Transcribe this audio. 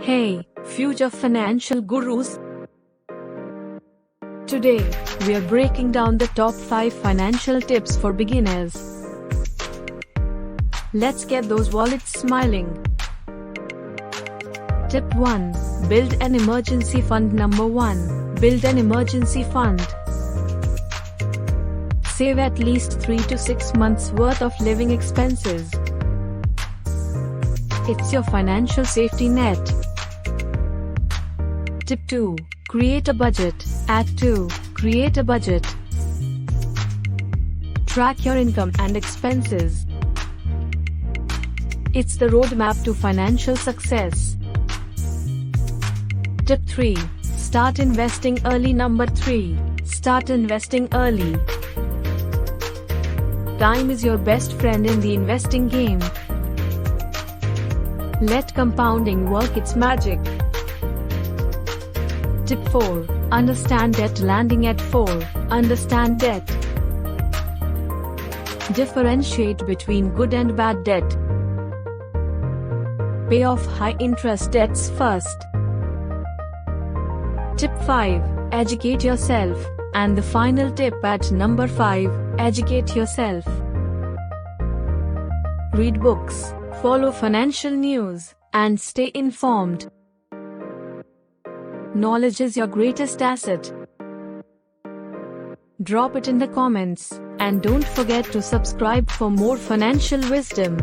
Hey, future financial gurus! Today, we are breaking down the top 5 financial tips for beginners. Let's get those wallets smiling. Tip 1. Build an emergency fund. Number 1. Build an emergency fund. Save at least 3 to 6 months worth of living expenses. It's your financial safety net. Tip 2. Create a budget. At 2. Create a budget. Track your income and expenses. It's the roadmap to financial success. Tip 3. Start investing early. Number 3. Start investing early. Time is your best friend in the investing game. Let compounding work its magic. Tip 4. Understand debt. Landing at 4. Understand debt. Differentiate between good and bad debt. Pay off high-interest debts first. Tip 5. Educate yourself. And the final tip at number 5. Educate yourself. Read books, follow financial news, and stay informed. Knowledge is your greatest asset. Drop it in the comments, and don't forget to subscribe for more financial wisdom.